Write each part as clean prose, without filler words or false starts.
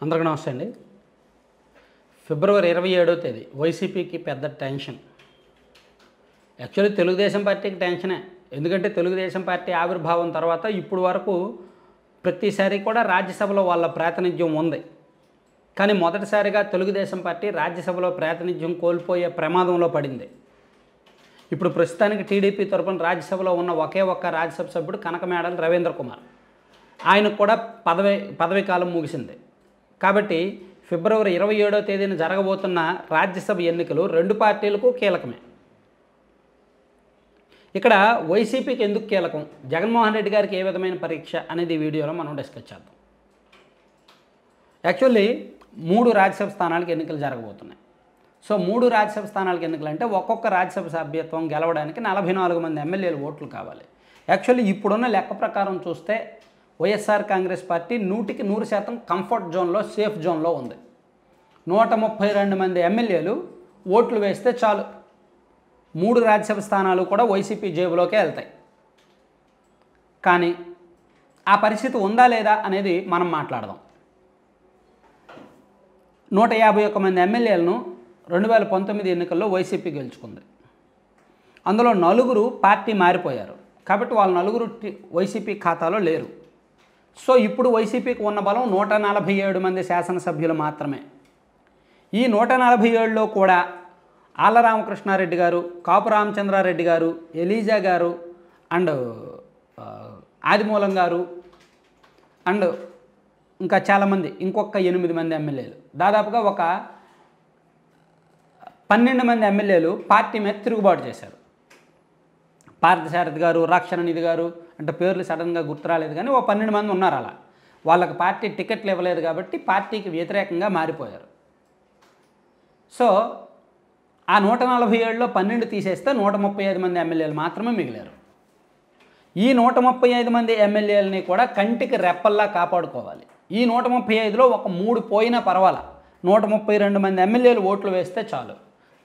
అందరికీ నమస్తే అండి. ఫిబ్రవరి 27వ తేదీ వైసీపీకి పెద్ద టెన్షన్. యాక్చువల్లీ తెలుగుదేశం పార్టీకి టెన్షనే. ఎందుకంటే తెలుగుదేశం పార్టీ ఆవిర్భావం తర్వాత ఇప్పుడు వరకు ప్రతిసారి కూడా రాజ్యసభలో వాళ్ళ ప్రాతినిధ్యం ఉంది. కానీ మొదటిసారిగా తెలుగుదేశం పార్టీ రాజ్యసభలో ప్రాతినిధ్యం కోల్పోయే ప్రమాదంలో పడింది. ఇప్పుడు ప్రస్తుతానికి టీడీపీ తరపున రాజ్యసభలో ఉన్న ఒకే ఒక్క రాజ్యసభ సభ్యుడు కనకమేడల రవీంద్ర కుమార్. ఆయనకు కూడా పదవీ కాలం ముగిసింది. కాబట్టి ఫిబ్రవరి 27వ తేదీన జరగబోతున్న రాజ్యసభ ఎన్నికలు రెండు పార్టీలకు కీలకమే. ఇక్కడ వైసీపీకి ఎందుకు కీలకం, జగన్మోహన్ రెడ్డి గారికి ఏ విధమైన పరీక్ష అనేది వీడియోలో మనం డిస్కస్ చేద్దాం. యాక్చువల్లీ 3 రాజ్యసభ స్థానాలకు ఎన్నికలు జరగబోతున్నాయి. సో 3 రాజ్యసభ స్థానాలకు ఎన్నికలు అంటే ఒక్కొక్క రాజ్యసభ సభ్యత్వం గెలవడానికి 44 మంది ఎమ్మెల్యేలు ఓట్లు కావాలి. యాక్చువల్లీ ఇప్పుడున్న లెక్క ప్రకారం చూస్తే వైఎస్ఆర్ కాంగ్రెస్ పార్టీ 100% కంఫర్ట్ జోన్లో, సేఫ్ జోన్లో ఉంది. 132 మంది ఎమ్మెల్యేలు ఓట్లు వేస్తే చాలు 3 రాజ్యసభ స్థానాలు కూడా వైసీపీ జేబులోకే వెళ్తాయి. కానీ ఆ పరిస్థితి ఉందా లేదా అనేది మనం మాట్లాడదాం. 151 మంది ఎమ్మెల్యేలను 2019 ఎన్నికల్లో వైసీపీ గెలుచుకుంది. అందులో 4 పార్టీ మారిపోయారు. కాబట్టి వాళ్ళ 4 వైసీపీ ఖాతాలో లేరు. సో ఇప్పుడు వైసీపీకి ఉన్న బలం 147 మంది శాసనసభ్యులు మాత్రమే. ఈ 147లో కూడా ఆళ్ల రామకృష్ణారెడ్డి గారు, కాపు రామచంద్రారెడ్డి గారు, ఎలీజా గారు అండ్ ఆదిమూలం గారు అండ్ ఇంకా చాలామంది, ఇంకొక 8 మంది ఎమ్మెల్యేలు, దాదాపుగా ఒక 12 మంది ఎమ్మెల్యేలు పార్టీ మీద తిరుగుబాటు చేశారు. పార్థసారథి గారు, రక్షణ నిధి గారు అంటే పేర్లు సడన్గా గుర్తురాలేదు, కానీ ఓ 12 మంది ఉన్నారు. అలా వాళ్ళకి పార్టీ టికెట్లు ఇవ్వలేదు కాబట్టి పార్టీకి వ్యతిరేకంగా మారిపోయారు. సో ఆ 147లో 12 తీసేస్తే 135 మంది ఎమ్మెల్యేలు మాత్రమే మిగిలారు. ఈ 135 మంది ఎమ్మెల్యేలని కూడా కంటికి రెప్పల్లా కాపాడుకోవాలి. ఈ 135లో ఒక 3 పోయినా పర్వాలా, 132 మంది ఎమ్మెల్యేలు ఓట్లు వేస్తే చాలు.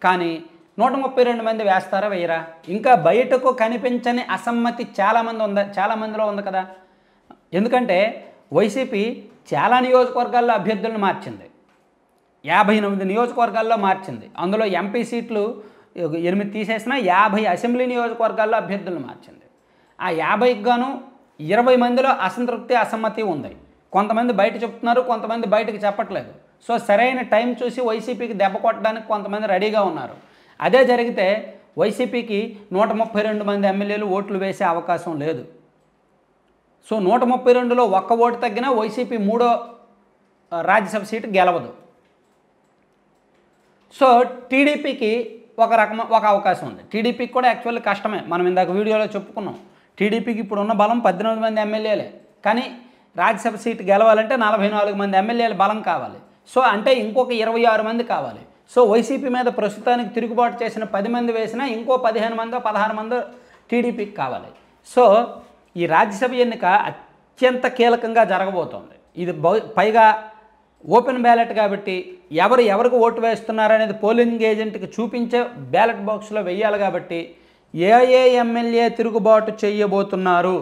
కానీ 132 మంది వేస్తారా, వేయరా? ఇంకా బయటకు కనిపించని అసమ్మతి చాలామందిలో ఉంది కదా. ఎందుకంటే వైసీపీ చాలా నియోజకవర్గాల్లో అభ్యర్థులను మార్చింది. 58 నియోజకవర్గాల్లో మార్చింది. అందులో ఎంపీ సీట్లు 8 తీసేసినా 50 అసెంబ్లీ నియోజకవర్గాల్లో అభ్యర్థులను మార్చింది. ఆ 50కి గాను 20 మందిలో అసంతృప్తి, అసమ్మతి ఉంది. కొంతమంది బయట చెప్తున్నారు, కొంతమంది బయటకు చెప్పట్లేదు. సో సరైన టైం చూసి వైసీపీకి దెబ్బ కొట్టడానికి కొంతమంది రెడీగా ఉన్నారు. అదే జరిగితే వైసీపీకి 132 మంది ఎమ్మెల్యేలు ఓట్లు వేసే అవకాశం లేదు. సో 132లో ఒక్క ఓటు తగ్గినా వైసీపీ 3వ రాజ్యసభ సీటు గెలవదు. సో టీడీపీకి ఒక అవకాశం ఉంది. టీడీపీకి కూడా యాక్చువల్లీ కష్టమే. మనం ఇందాక వీడియోలో చెప్పుకున్నాం. టీడీపీకి ఇప్పుడు ఉన్న బలం 18 మంది ఎమ్మెల్యేలే. కానీ రాజ్యసభ సీటు గెలవాలంటే 44 మంది ఎమ్మెల్యేల బలం కావాలి. సో అంటే ఇంకొక 26 మంది కావాలి. సో వైసీపీ మీద ప్రస్తుతానికి తిరుగుబాటు చేసిన 10 మంది వేసినా ఇంకో 15 మందో 16 మందో టీడీపీకి కావాలి. సో ఈ రాజ్యసభ ఎన్నిక అత్యంత కీలకంగా జరగబోతోంది. ఇది పైగా ఓపెన్ బ్యాలెట్ కాబట్టి ఎవరికి ఓటు వేస్తున్నారనేది పోలింగ్ ఏజెంట్కి చూపించే బ్యాలెట్ బాక్స్లో వెయ్యాలి. కాబట్టి ఏ ఎమ్మెల్యే తిరుగుబాటు చేయబోతున్నారు,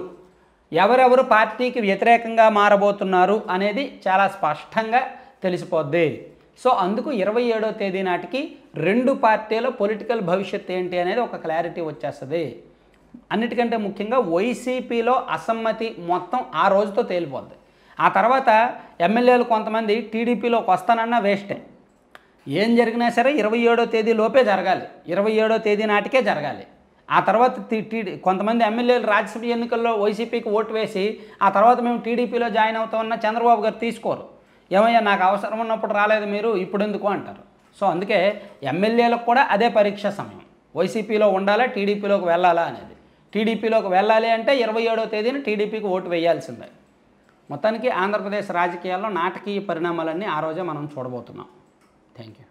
ఎవరెవరు పార్టీకి వ్యతిరేకంగా మారబోతున్నారు అనేది చాలా స్పష్టంగా తెలిసిపోద్ది. సో అందుకు 27వ తేదీ నాటికి 2 పార్టీల పొలిటికల్ భవిష్యత్తు ఏంటి అనేది ఒక క్లారిటీ వచ్చేస్తుంది. అన్నిటికంటే ముఖ్యంగా వైసీపీలో అసమ్మతి మొత్తం ఆ రోజుతో తేలిపోద్ది. ఆ తర్వాత ఎమ్మెల్యేలు కొంతమంది టీడీపీలోకి వస్తానన్నా వేస్టే. ఏం జరిగినా సరే 27వ తేదీ లోపే జరగాలి, 27వ తేదీ నాటికే జరగాలి. ఆ తర్వాత కొంతమంది ఎమ్మెల్యేలు రాజ్యసభ ఎన్నికల్లో వైసీపీకి ఓటు వేసి ఆ తర్వాత మేము టీడీపీలో జాయిన్ అవుతామన్న చంద్రబాబు గారు తీసుకోరు. ఏమయ్యా, నాకు అవసరం ఉన్నప్పుడు రాలేదు మీరు, ఇప్పుడు ఎందుకు అంటారు. సో అందుకే ఎమ్మెల్యేలకు కూడా అదే పరీక్ష సమయం. వైసీపీలో ఉండాలా, టీడీపీలోకి వెళ్ళాలా అనేది. టీడీపీలోకి వెళ్ళాలి అంటే 27వ తేదీన టీడీపీకి ఓటు వేయాల్సిందే. మొత్తానికి ఆంధ్రప్రదేశ్ రాజకీయాల్లో నాటకీయ పరిణామాలన్నీ ఆ రోజే మనం చూడబోతున్నాం. Thank you.